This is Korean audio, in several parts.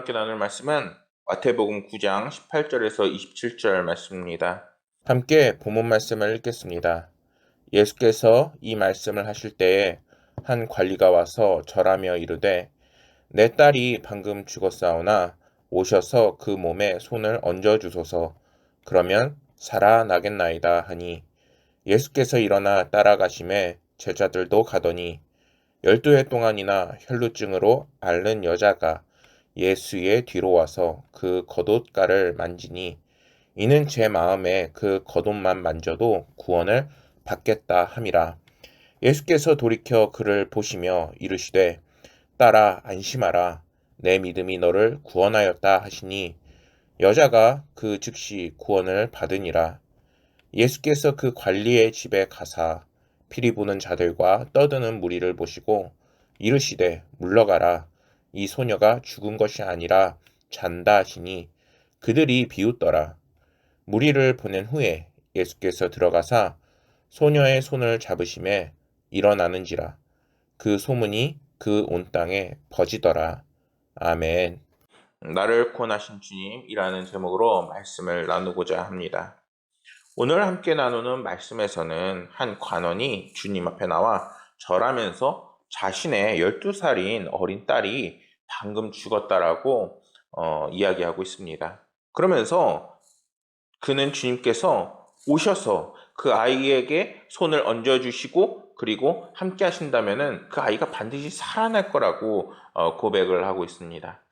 함께 나눌 말씀은 마태복음 9장 18절에서 27절 말씀입니다. 함께 본문 말씀을 읽겠습니다. 예수께서 이 말씀을 하실 때에 한 관리가 와서 절하며 이르되 내 딸이 방금 죽었사오나 오셔서 그 몸에 손을 얹어 주소서. 그러면 살아나겠나이다 하니 예수께서 일어나 따라가심에 제자들도 가더니 12해 동안이나 혈루증으로 앓는 여자가 예수의 뒤로 와서 그 겉옷가를 만지니 이는 제 마음에 그 겉옷만 만져도 구원을 받겠다 함이라. 예수께서 돌이켜 그를 보시며 이르시되 딸아 안심하라 내 믿음이 너를 구원하였다 하시니 여자가 그 즉시 구원을 받으니라. 예수께서 그 관리의 집에 가사 피리 부는 자들과 떠드는 무리를 보시고 이르시되 물러가라 이 소녀가 죽은 것이 아니라 잔다 하시니 그들이 비웃더라. 무리를 보낸 후에 예수께서 들어가사 소녀의 손을 잡으심에 일어나는지라. 그 소문이 그 온 땅에 퍼지더라. 아멘. 나를 구원하신 주님이라는 제목으로 말씀을 나누고자 합니다. 오늘 함께 나누는 말씀에서는 한 관원이 주님 앞에 나와 절하면서 자신의 12살인 어린 딸이 방금 죽었다라고 이야기하고 있습니다. 그러면서 그는 주님께서 오셔서 그 아이에게 손을 얹어주시고 그리고 함께 하신다면은 그 아이가 반드시 살아날 거라고 고백을 하고 있습니다.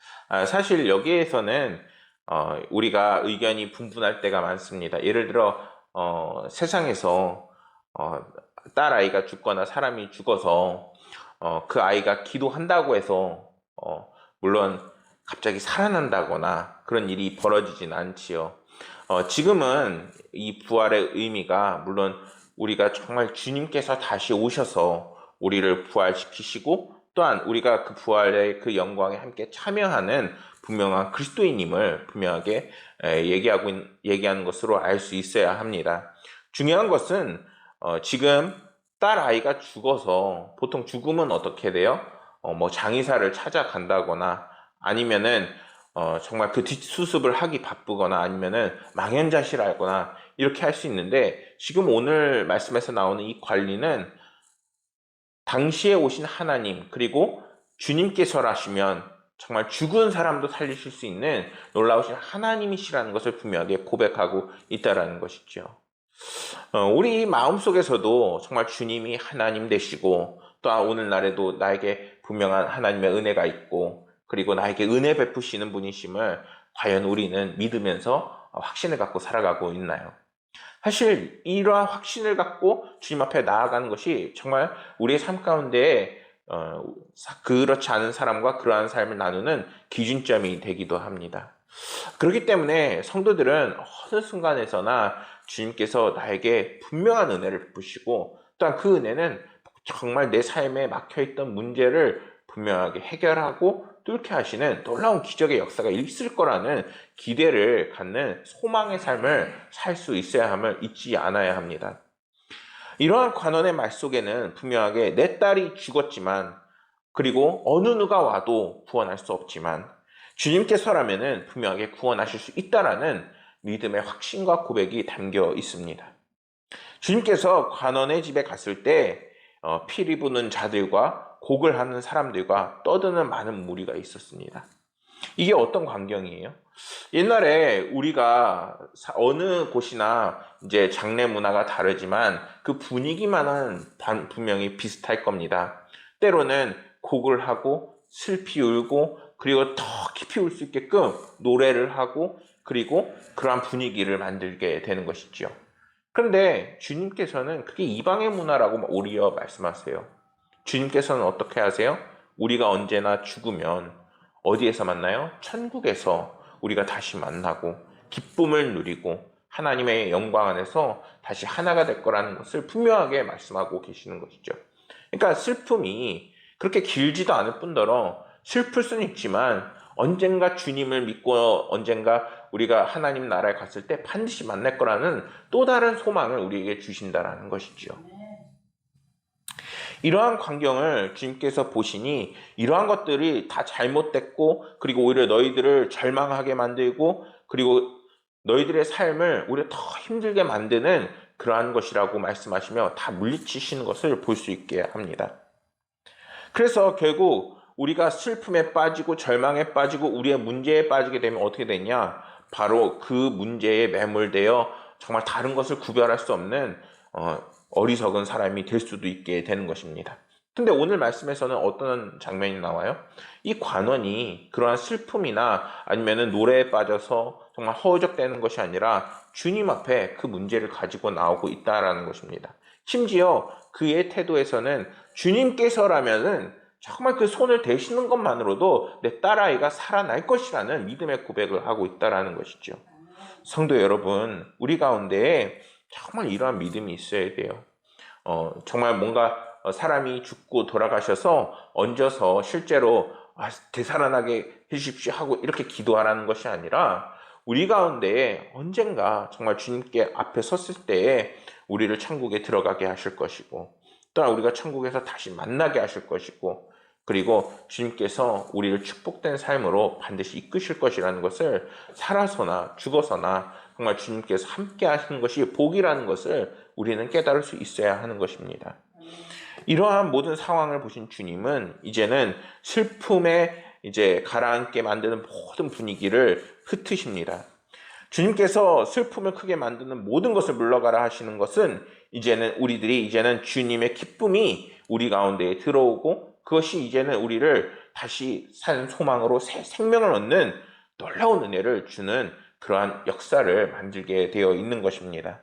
사실 여기에서는 우리가 의견이 분분할 때가 많습니다. 예를 들어 세상에서 딸 아이가 죽거나 사람이 죽어서 그 아이가 기도한다고 해서 물론 갑자기 살아난다거나 그런 일이 벌어지진 않지요. 지금은 이 부활의 의미가 물론 우리가 정말 주님께서 다시 오셔서 우리를 부활시키시고 또한 우리가 그 부활의 그 영광에 함께 참여하는 분명한 그리스도인임을 분명하게 얘기하는 것으로 알 수 있어야 합니다. 중요한 것은 지금 딸 아이가 죽어서 보통 죽음은 어떻게 돼요? 뭐 장의사를 찾아간다거나 아니면은 정말 그 뒷수습을 하기 바쁘거나 아니면은 망연자실하거나 이렇게 할 수 있는데 지금 오늘 말씀에서 나오는 이 관리는 당시에 오신 하나님 그리고 주님께서라시면 정말 죽은 사람도 살리실 수 있는 놀라우신 하나님이시라는 것을 분명하게 고백하고 있다라는 것이죠. 우리 마음속에서도 정말 주님이 하나님 되시고 또한 오늘날에도 나에게 분명한 하나님의 은혜가 있고 그리고 나에게 은혜 베푸시는 분이심을 과연 우리는 믿으면서 확신을 갖고 살아가고 있나요? 사실 이러한 확신을 갖고 주님 앞에 나아가는 것이 정말 우리의 삶 가운데 그렇지 않은 사람과 그러한 삶을 나누는 기준점이 되기도 합니다. 그렇기 때문에 성도들은 어느 순간에서나 주님께서 나에게 분명한 은혜를 베푸시고 또한 그 은혜는 정말 내 삶에 막혀있던 문제를 분명하게 해결하고 뚫게 하시는 놀라운 기적의 역사가 있을 거라는 기대를 갖는 소망의 삶을 살 수 있어야 함을 잊지 않아야 합니다. 이러한 관원의 말 속에는 분명하게 내 딸이 죽었지만 그리고 어느 누가 와도 구원할 수 없지만 주님께서라면 분명하게 구원하실 수 있다라는 믿음의 확신과 고백이 담겨 있습니다. 주님께서 관원의 집에 갔을 때 피리 부는 자들과 곡을 하는 사람들과 떠드는 많은 무리가 있었습니다. 이게 어떤 광경이에요? 옛날에 우리가 어느 곳이나 이제 장례 문화가 다르지만 그 분위기만은 분명히 비슷할 겁니다. 때로는 곡을 하고 슬피 울고 그리고 더 깊이 울 수 있게끔 노래를 하고 그리고 그러한 분위기를 만들게 되는 것이죠. 그런데 주님께서는 그게 이방의 문화라고 오히려 말씀하세요. 주님께서는 어떻게 하세요? 우리가 언제나 죽으면 어디에서 만나요? 천국에서 우리가 다시 만나고 기쁨을 누리고 하나님의 영광 안에서 다시 하나가 될 거라는 것을 분명하게 말씀하고 계시는 것이죠. 그러니까 슬픔이 그렇게 길지도 않을 뿐더러 슬플 수는 있지만 언젠가 주님을 믿고 언젠가 우리가 하나님 나라에 갔을 때 반드시 만날 거라는 또 다른 소망을 우리에게 주신다라는 것이죠. 이러한 광경을 주님께서 보시니 이러한 것들이 다 잘못됐고, 그리고 오히려 너희들을 절망하게 만들고, 그리고 너희들의 삶을 오히려 더 힘들게 만드는 그러한 것이라고 말씀하시며 다 물리치시는 것을 볼 수 있게 합니다. 그래서 결국 우리가 슬픔에 빠지고 절망에 빠지고 우리의 문제에 빠지게 되면 어떻게 되냐? 바로 그 문제에 매몰되어 정말 다른 것을 구별할 수 없는 어리석은 사람이 될 수도 있게 되는 것입니다. 근데 오늘 말씀에서는 어떤 장면이 나와요? 이 관원이 그러한 슬픔이나 아니면은 노래에 빠져서 정말 허우적대는 것이 아니라 주님 앞에 그 문제를 가지고 나오고 있다라는 것입니다. 심지어 그의 태도에서는 주님께서라면은 정말 그 손을 대시는 것만으로도 내 딸아이가 살아날 것이라는 믿음의 고백을 하고 있다라는 것이죠. 성도 여러분, 우리 가운데 정말 이러한 믿음이 있어야 돼요. 정말 뭔가 사람이 죽고 돌아가셔서 얹어서 실제로 되살아나게 해주십시오 하고 이렇게 기도하라는 것이 아니라 우리 가운데 언젠가 정말 주님께 앞에 섰을 때에 우리를 천국에 들어가게 하실 것이고, 또한 우리가 천국에서 다시 만나게 하실 것이고, 그리고 주님께서 우리를 축복된 삶으로 반드시 이끄실 것이라는 것을 살아서나 죽어서나 정말 주님께서 함께 하시는 것이 복이라는 것을 우리는 깨달을 수 있어야 하는 것입니다. 이러한 모든 상황을 보신 주님은 이제는 슬픔에 이제 가라앉게 만드는 모든 분위기를 흩으십니다. 주님께서 슬픔을 크게 만드는 모든 것을 물러가라 하시는 것은 우리들이 이제는 주님의 기쁨이 우리 가운데에 들어오고, 그것이 이제는 우리를 다시 산 소망으로 새 생명을 얻는 놀라운 은혜를 주는 그러한 역사를 만들게 되어 있는 것입니다.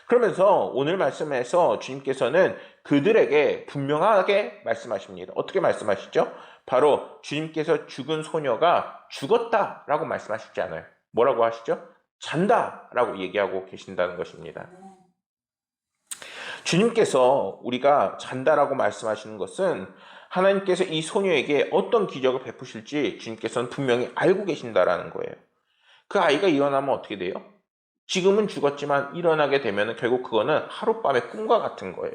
그러면서 오늘 말씀에서 주님께서는 그들에게 분명하게 말씀하십니다. 어떻게 말씀하시죠? 바로 주님께서 죽은 소녀가 죽었다라고 말씀하시지 않아요. 뭐라고 하시죠? 잔다라고 얘기하고 계신다는 것입니다. 주님께서 우리가 잔다라고 말씀하시는 것은 하나님께서 이 소녀에게 어떤 기적을 베푸실지 주님께서는 분명히 알고 계신다라는 거예요. 그 아이가 일어나면 어떻게 돼요? 지금은 죽었지만 일어나게 되면 결국 그거는 하룻밤의 꿈과 같은 거예요.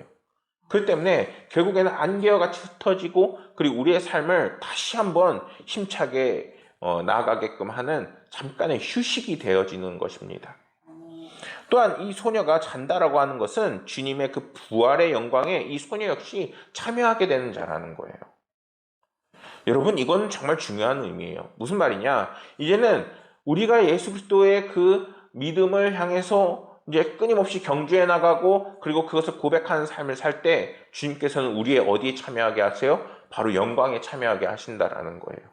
그렇기 때문에 결국에는 안개와 같이 흩어지고, 그리고 우리의 삶을 다시 한번 힘차게 나아가게끔 하는 잠깐의 휴식이 되어지는 것입니다. 또한 이 소녀가 잔다라고 하는 것은 주님의 그 부활의 영광에 이 소녀 역시 참여하게 되는 자라는 거예요. 여러분, 이건 정말 중요한 의미예요. 무슨 말이냐? 이제는 우리가 예수 그리스도의 그 믿음을 향해서 이제 끊임없이 경주해 나가고, 그리고 그것을 고백하는 삶을 살 때 주님께서는 우리의 어디에 참여하게 하세요? 바로 영광에 참여하게 하신다라는 거예요.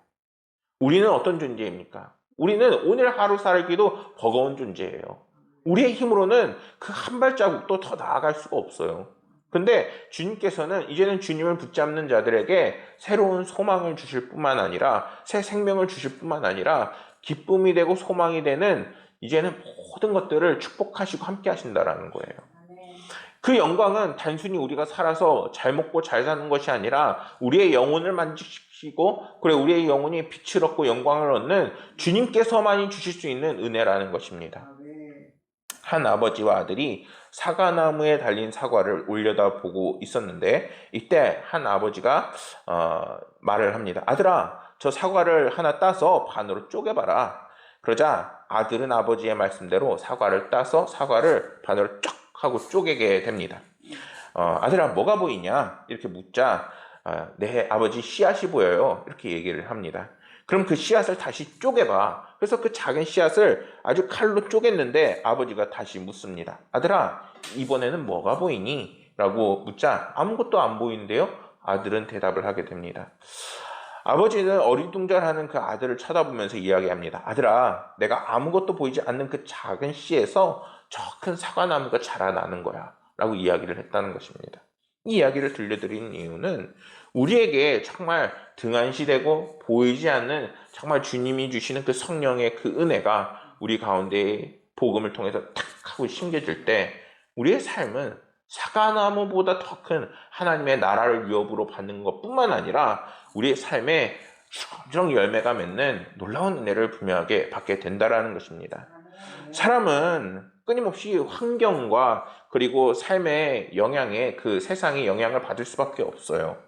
우리는 어떤 존재입니까? 우리는 오늘 하루 살기도 버거운 존재예요. 우리의 힘으로는 그 한 발자국도 더 나아갈 수가 없어요. 근데 주님께서는 이제는 주님을 붙잡는 자들에게 새로운 소망을 주실 뿐만 아니라, 새 생명을 주실 뿐만 아니라 기쁨이 되고 소망이 되는 이제는 모든 것들을 축복하시고 함께 하신다라는 거예요. 그 영광은 단순히 우리가 살아서 잘 먹고 잘 사는 것이 아니라 우리의 영혼을 만지시고, 그래 우리의 영혼이 빛을 얻고 영광을 얻는 주님께서만이 주실 수 있는 은혜라는 것입니다. 한 아버지와 아들이 사과나무에 달린 사과를 올려다보고 있었는데, 이때 한 아버지가 말을 합니다. 아들아, 저 사과를 하나 따서 반으로 쪼개봐라. 그러자 아들은 아버지의 말씀대로 사과를 따서 사과를 반으로 쫙 하고 쪼개게 됩니다. 아들아, 뭐가 보이냐? 이렇게 묻자 네 아버지, 씨앗이 보여요. 이렇게 얘기를 합니다. 그럼 그 씨앗을 다시 쪼개봐. 그래서 그 작은 씨앗을 아주 칼로 쪼갰는데 아버지가 다시 묻습니다. 아들아, 이번에는 뭐가 보이니? 라고 묻자 아무것도 안 보이는데요? 아들은 대답을 하게 됩니다. 아버지는 어리둥절하는 그 아들을 쳐다보면서 이야기합니다. 아들아, 내가 아무것도 보이지 않는 그 작은 씨에서 저 큰 사과나무가 자라나는 거야. 라고 이야기를 했다는 것입니다. 이 이야기를 들려드리는 이유는 우리에게 정말 등한시되고 보이지 않는 정말 주님이 주시는 그 성령의 그 은혜가 우리 가운데 복음을 통해서 탁 하고 심겨질 때 우리의 삶은 사과나무보다 더 큰 하나님의 나라를 유업으로 받는 것뿐만 아니라 우리의 삶에 주렁주렁 열매가 맺는 놀라운 은혜를 분명하게 받게 된다는 것입니다. 사람은 끊임없이 환경과 그리고 삶의 영향에 그 세상의 영향을 받을 수밖에 없어요.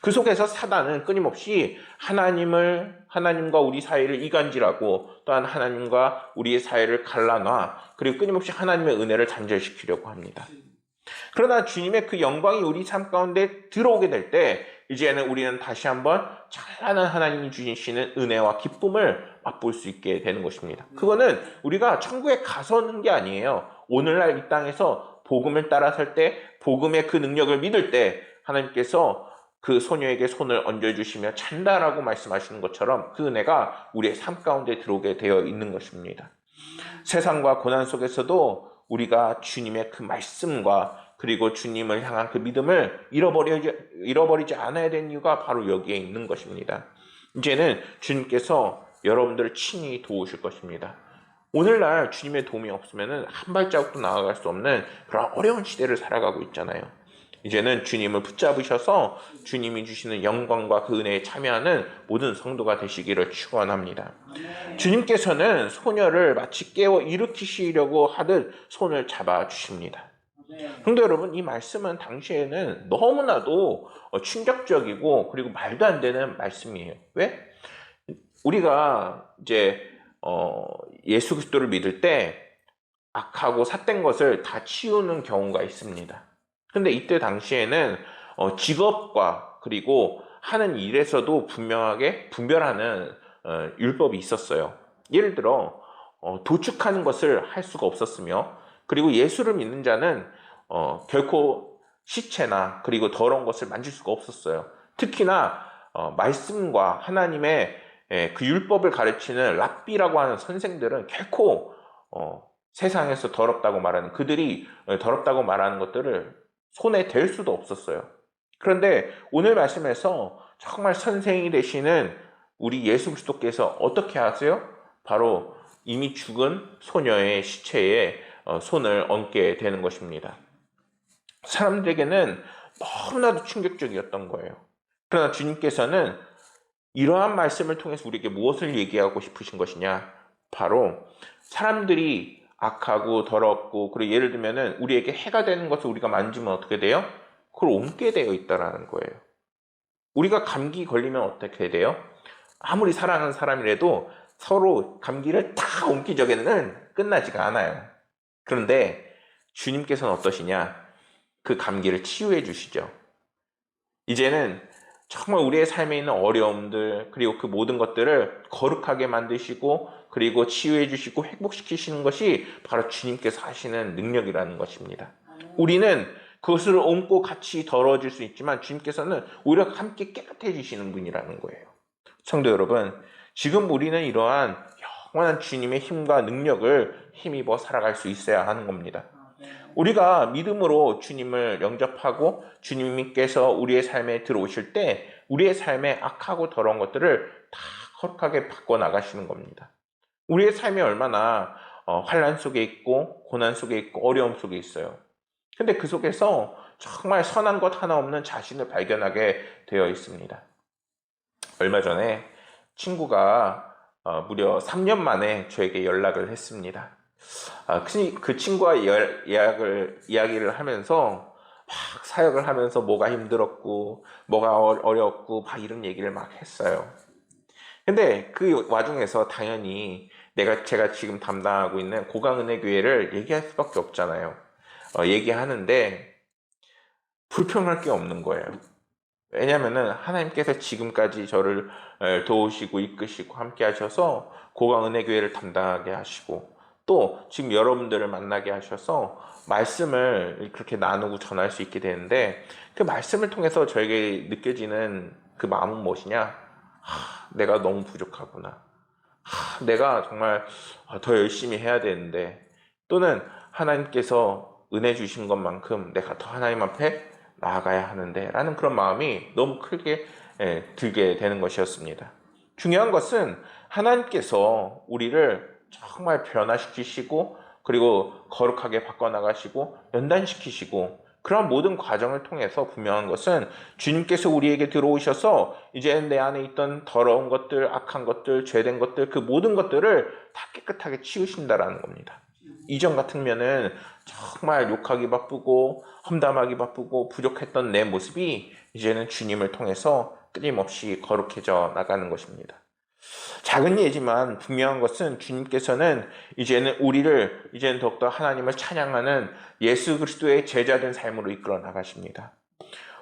그 속에서 사단은 끊임없이 하나님과 우리 사이를 이간질하고 또한 하나님과 우리의 사이를 갈라놔 그리고 끊임없이 하나님의 은혜를 단절시키려고 합니다. 그러나 주님의 그 영광이 우리 삶 가운데 들어오게 될 때 이제는 우리는 다시 한번 찬란한 하나님이 주시는 은혜와 기쁨을 맛볼 수 있게 되는 것입니다. 그거는 우리가 천국에 가서는 게 아니에요. 오늘날 이 땅에서 복음을 따라설 때 복음의 그 능력을 믿을 때 하나님께서 그 소녀에게 손을 얹어주시며 찬다라고 말씀하시는 것처럼 그 은혜가 우리의 삶 가운데 들어오게 되어 있는 것입니다. 세상과 고난 속에서도 우리가 주님의 그 말씀과 그리고 주님을 향한 그 믿음을 잃어버리지 않아야 되는 이유가 바로 여기에 있는 것입니다. 이제는 주님께서 여러분들을 친히 도우실 것입니다. 오늘날 주님의 도움이 없으면 한 발자국도 나아갈 수 없는 그런 어려운 시대를 살아가고 있잖아요. 이제는 주님을 붙잡으셔서 주님이 주시는 영광과 그 은혜에 참여하는 모든 성도가 되시기를 축원합니다. 주님께서는 소녀를 마치 깨워 일으키시려고 하듯 손을 잡아주십니다. 성도 여러분, 이 말씀은 당시에는 너무나도 충격적이고 그리고 말도 안 되는 말씀이에요. 왜? 우리가 이제 예수 그리스도를 믿을 때 악하고 삿된 것을 다 치우는 경우가 있습니다. 근데 이때 당시에는 직업과 그리고 하는 일에서도 분명하게 분별하는 율법이 있었어요. 예를 들어 도축하는 것을 할 수가 없었으며 그리고 예수를 믿는 자는 결코 시체나 그리고 더러운 것을 만질 수가 없었어요. 특히나 말씀과 하나님의 그 율법을 가르치는 랍비라고 하는 선생들은 결코 세상에서 더럽다고 말하는 그들이 더럽다고 말하는 것들을 손에 댈 수도 없었어요. 그런데 오늘 말씀에서 정말 선생이 되시는 우리 예수 그리스도께서 어떻게 하세요? 바로 이미 죽은 소녀의 시체에 손을 얹게 되는 것입니다. 사람들에게는 너무나도 충격적이었던 거예요. 그러나 주님께서는 이러한 말씀을 통해서 우리에게 무엇을 얘기하고 싶으신 것이냐? 바로 사람들이 악하고 더럽고 그리고 예를 들면은 우리에게 해가 되는 것을 우리가 만지면 어떻게 돼요? 그걸 옮게 되어 있다라는 거예요. 우리가 감기 걸리면 어떻게 돼요? 아무리 사랑하는 사람이라도 서로 감기를 다 옮기 전에는 끝나지가 않아요. 그런데 주님께서는 어떠시냐? 그 감기를 치유해 주시죠. 이제는 정말 우리의 삶에 있는 어려움들 그리고 그 모든 것들을 거룩하게 만드시고 그리고 치유해 주시고 회복시키시는 것이 바로 주님께서 하시는 능력이라는 것입니다. 우리는 그것을 옮고 같이 더러워질 수 있지만 주님께서는 오히려 함께 깨끗해지시는 분이라는 거예요. 성도 여러분, 지금 우리는 이러한 영원한 주님의 힘과 능력을 힘입어 살아갈 수 있어야 하는 겁니다. 우리가 믿음으로 주님을 영접하고 주님께서 우리의 삶에 들어오실 때 우리의 삶에 악하고 더러운 것들을 다 거룩하게 바꿔나가시는 겁니다. 우리의 삶이 얼마나 환난 속에 있고 고난 속에 있고 어려움 속에 있어요. 근데 그 속에서 정말 선한 것 하나 없는 자신을 발견하게 되어 있습니다. 얼마 전에 친구가 무려 3년 만에 저에게 연락을 했습니다. 그 친구와 이야기를 하면서 막 사역을 하면서 뭐가 힘들었고 뭐가 어려웠고 막 이런 얘기를 막 했어요. 근데 그 와중에서 당연히 제가 지금 담당하고 있는 고강은혜교회를 얘기할 수밖에 없잖아요. 얘기하는데 불평할 게 없는 거예요. 왜냐면은 하나님께서 지금까지 저를 도우시고 이끄시고 함께 하셔서 고강은혜교회를 담당하게 하시고 또 지금 여러분들을 만나게 하셔서 말씀을 그렇게 나누고 전할 수 있게 되는데 그 말씀을 통해서 저에게 느껴지는 그 마음은 무엇이냐? 내가 너무 부족하구나. 내가 정말 더 열심히 해야 되는데 또는 하나님께서 은혜 주신 것만큼 내가 더 하나님 앞에 나아가야 하는데 라는 그런 마음이 너무 크게 들게 되는 것이었습니다. 중요한 것은 하나님께서 우리를 정말 변화시키시고 그리고 거룩하게 바꿔나가시고 연단시키시고 그런 모든 과정을 통해서 분명한 것은 주님께서 우리에게 들어오셔서 이제 내 안에 있던 더러운 것들, 악한 것들, 죄된 것들 그 모든 것들을 다 깨끗하게 치우신다라는 겁니다. 이전 같으면은 정말 욕하기 바쁘고 험담하기 바쁘고 부족했던 내 모습이 이제는 주님을 통해서 끊임없이 거룩해져 나가는 것입니다. 작은 예지만 분명한 것은 주님께서는 이제는 우리를 이제는 더욱더 하나님을 찬양하는 예수 그리스도의 제자된 삶으로 이끌어 나가십니다.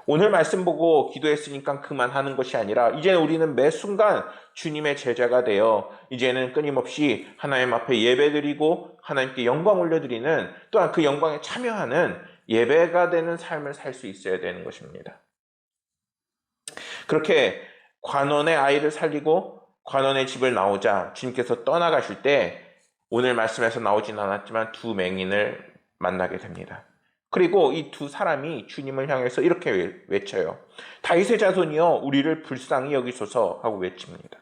오늘 말씀 보고 기도했으니까 그만하는 것이 아니라 이제는 우리는 매 순간 주님의 제자가 되어 이제는 끊임없이 하나님 앞에 예배드리고 하나님께 영광 올려드리는, 또한 그 영광에 참여하는 예배가 되는 삶을 살 수 있어야 되는 것입니다. 그렇게 관원의 아이를 살리고 관원의 집을 나오자 주님께서 떠나가실 때 오늘 말씀에서 나오진 않았지만 두 맹인을 만나게 됩니다. 그리고 이 두 사람이 주님을 향해서 이렇게 외쳐요. 다윗의 자손이여 우리를 불쌍히 여기소서 하고 외칩니다.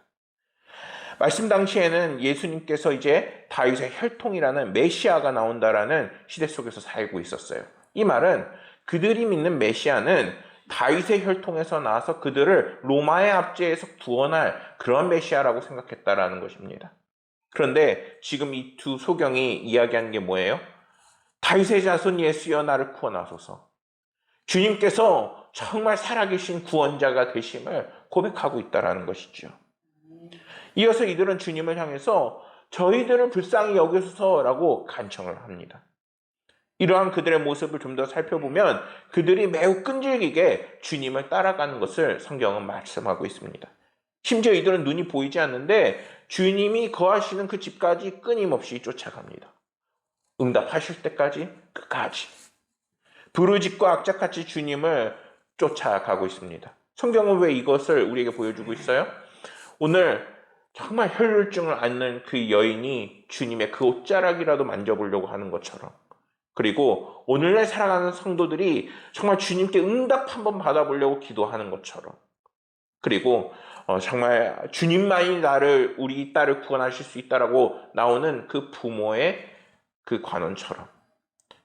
말씀 당시에는 예수님께서 이제 다윗의 혈통이라는 메시아가 나온다라는 시대 속에서 살고 있었어요. 이 말은 그들이 믿는 메시아는 다윗의 혈통에서 나와서 그들을 로마의 압제에서 구원할 그런 메시아라고 생각했다라는 것입니다. 그런데 지금 이 두 소경이 이야기하는 게 뭐예요? 다윗의 자손 예수여 나를 구원하소서. 주님께서 정말 살아계신 구원자가 되심을 고백하고 있다는 것이죠. 이어서 이들은 주님을 향해서 저희들을 불쌍히 여기소서라고 간청을 합니다. 이러한 그들의 모습을 좀 더 살펴보면 그들이 매우 끈질기게 주님을 따라가는 것을 성경은 말씀하고 있습니다. 심지어 이들은 눈이 보이지 않는데 주님이 거하시는 그 집까지 끊임없이 쫓아갑니다. 응답하실 때까지 끝까지 부르짖고 악착같이 주님을 쫓아가고 있습니다. 성경은 왜 이것을 우리에게 보여주고 있어요? 오늘 정말 혈루증을 앓는 그 여인이 주님의 그 옷자락이라도 만져보려고 하는 것처럼, 그리고 오늘날 살아가는 성도들이 정말 주님께 응답 한번 받아보려고 기도하는 것처럼, 그리고 정말 주님만이 우리 딸을 구원하실 수 있다라고 나오는 그 부모의 그 관원처럼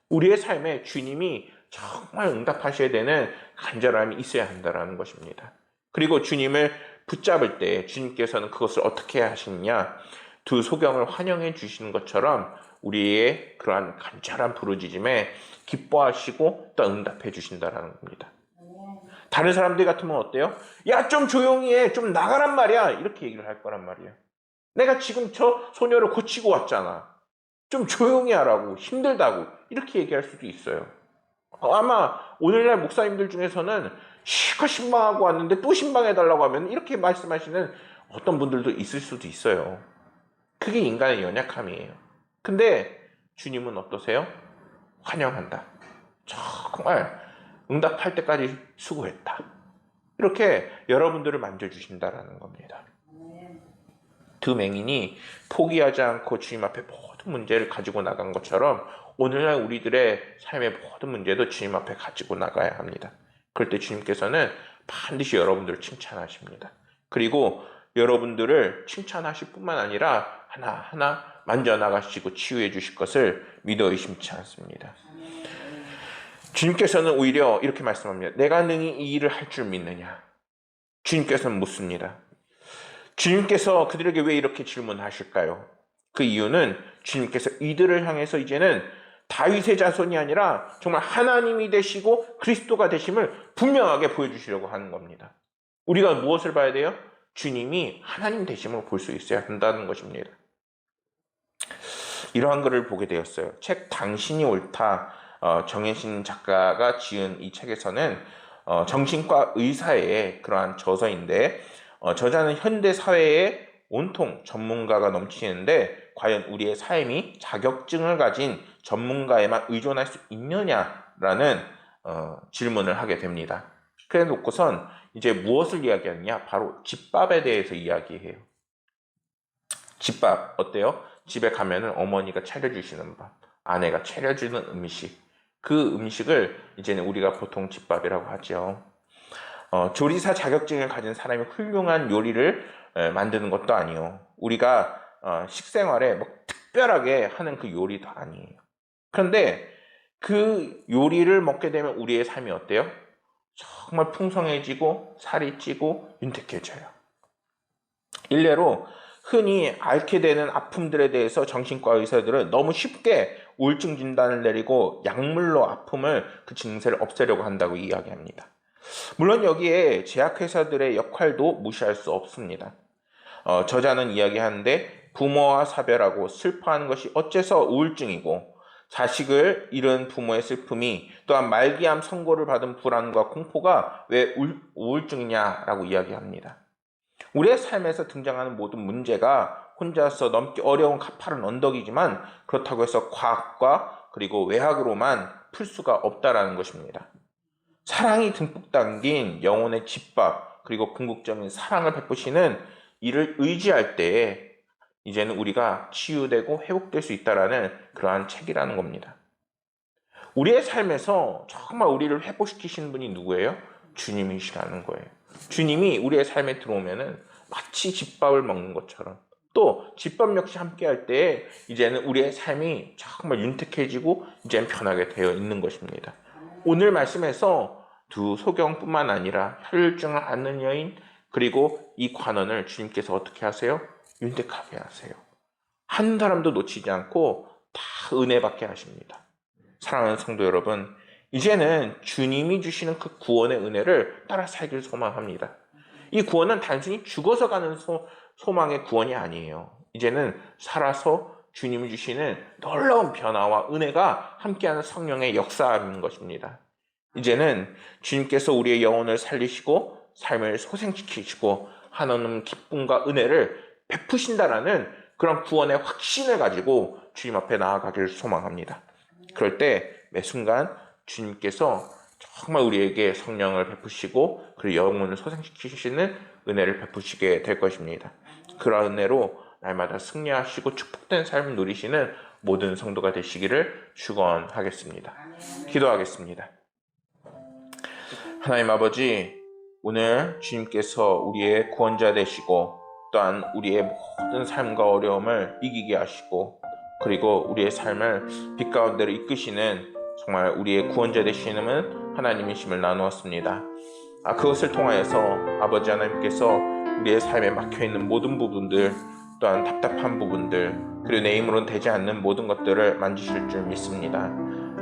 우리의 삶에 주님이 정말 응답하셔야 되는 간절함이 있어야 한다는 것입니다. 그리고 주님을 붙잡을 때 주님께서는 그것을 어떻게 하시느냐, 두 소경을 환영해 주시는 것처럼 우리의 그러한 간절한 부르짖음에 기뻐하시고 또 응답해 주신다는 겁니다. 다른 사람들 같으면 어때요? 야, 좀 조용히 해, 좀 나가란 말이야, 이렇게 얘기를 할 거란 말이에요. 내가 지금 저 소녀를 고치고 왔잖아, 좀 조용히 하라고, 힘들다고, 이렇게 얘기할 수도 있어요. 아마 오늘날 목사님들 중에서는 실컷 신방하고 왔는데 또 신방해달라고 하면 이렇게 말씀하시는 어떤 분들도 있을 수도 있어요. 그게 인간의 연약함이에요. 근데 주님은 어떠세요? 환영한다. 정말 응답할 때까지 수고했다. 이렇게 여러분들을 만져주신다라는 겁니다. 두 맹인이 포기하지 않고 주님 앞에 모든 문제를 가지고 나간 것처럼 오늘날 우리들의 삶의 모든 문제도 주님 앞에 가지고 나가야 합니다. 그럴 때 주님께서는 반드시 여러분들을 칭찬하십니다. 그리고 여러분들을 칭찬하실 뿐만 아니라 하나하나 만져나가시고 치유해 주실 것을 믿어 의심치 않습니다. 주님께서는 오히려 이렇게 말씀합니다. 내가 능히 이 일을 할 줄 믿느냐? 주님께서는 묻습니다. 주님께서 그들에게 왜 이렇게 질문하실까요? 그 이유는 주님께서 이들을 향해서 이제는 다윗의 자손이 아니라 정말 하나님이 되시고 그리스도가 되심을 분명하게 보여주시려고 하는 겁니다. 우리가 무엇을 봐야 돼요? 주님이 하나님 되심을 볼 수 있어야 한다는 것입니다. 이러한 글을 보게 되었어요. 책 당신이 옳다, 정혜신 작가가 지은 이 책에서는 정신과 의사의 그러한 저서인데, 저자는 현대 사회에 온통 전문가가 넘치는데 과연 우리의 삶이 자격증을 가진 전문가에만 의존할 수 있느냐라는 질문을 하게 됩니다. 그래 놓고선 이제 무엇을 이야기하느냐? 바로 집밥에 대해서 이야기해요. 집밥 어때요? 집에 가면은 어머니가 차려주시는 밥, 아내가 차려주는 음식, 그 음식을 이제는 우리가 보통 집밥이라고 하죠. 조리사 자격증을 가진 사람이 훌륭한 요리를 만드는 것도 아니요. 우리가 식생활에 뭐 특별하게 하는 그 요리도 아니에요. 그런데 그 요리를 먹게 되면 우리의 삶이 어때요? 정말 풍성해지고 살이 찌고 윤택해져요. 일례로 흔히 앓게 되는 아픔들에 대해서 정신과 의사들은 너무 쉽게 우울증 진단을 내리고 약물로 아픔을 그 증세를 없애려고 한다고 이야기합니다. 물론 여기에 제약회사들의 역할도 무시할 수 없습니다. 저자는 이야기하는데 부모와 사별하고 슬퍼하는 것이 어째서 우울증이고 자식을 잃은 부모의 슬픔이 또한 말기암 선고를 받은 불안과 공포가 왜 우울증이냐라고 이야기합니다. 우리의 삶에서 등장하는 모든 문제가 혼자서 넘기 어려운 가파른 언덕이지만 그렇다고 해서 과학과 그리고 외학으로만 풀 수가 없다라는 것입니다. 사랑이 듬뿍 담긴 영혼의 집밥 그리고 궁극적인 사랑을 베푸시는 이를 의지할 때에 이제는 우리가 치유되고 회복될 수 있다라는 그러한 책이라는 겁니다. 우리의 삶에서 정말 우리를 회복시키시는 분이 누구예요? 주님이시라는 거예요. 주님이 우리의 삶에 들어오면은 마치 집밥을 먹는 것처럼 또 집밥 역시 함께 할 때 이제는 우리의 삶이 정말 윤택해지고 이제는 편하게 되어 있는 것입니다. 오늘 말씀에서 두 소경뿐만 아니라 혈증을 앓는 여인 그리고 이 관원을 주님께서 어떻게 하세요? 윤택하게 하세요. 한 사람도 놓치지 않고 다 은혜 받게 하십니다. 사랑하는 성도 여러분, 이제는 주님이 주시는 그 구원의 은혜를 따라 살기를 소망합니다. 이 구원은 단순히 죽어서 가는 소망의 구원이 아니에요. 이제는 살아서 주님이 주시는 놀라운 변화와 은혜가 함께하는 성령의 역사인 것입니다. 이제는 주님께서 우리의 영혼을 살리시고 삶을 소생시키시고 하나님 기쁨과 은혜를 베푸신다라는 그런 구원의 확신을 가지고 주님 앞에 나아가기를 소망합니다. 그럴 때 매 순간 주님께서 정말 우리에게 성령을 베푸시고 그리고 영혼을 소생시키시는 은혜를 베푸시게 될 것입니다. 그런 은혜로 날마다 승리하시고 축복된 삶을 누리시는 모든 성도가 되시기를 축원하겠습니다. 기도하겠습니다. 하나님 아버지, 오늘 주님께서 우리의 구원자 되시고 또한 우리의 모든 삶과 어려움을 이기게 하시고 그리고 우리의 삶을 빛 가운데로 이끄시는 정말 우리의 구원자 되시는 하나님이심을 나누었습니다. 그것을 통하여서 아버지 하나님께서 우리의 삶에 막혀있는 모든 부분들 또한 답답한 부분들 그리고 내 힘으로는 되지 않는 모든 것들을 만지실 줄 믿습니다.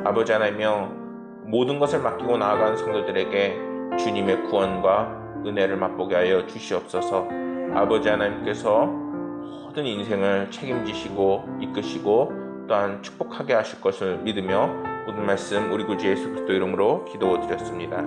아버지 하나님이여 모든 것을 맡기고 나아가는 성도들에게 주님의 구원과 은혜를 맛보게 하여 주시옵소서. 아버지 하나님께서 모든 인생을 책임지시고 이끄시고 또한 축복하게 하실 것을 믿으며 모든 말씀 우리 구주 예수 그리스도 이름으로 기도드렸습니다.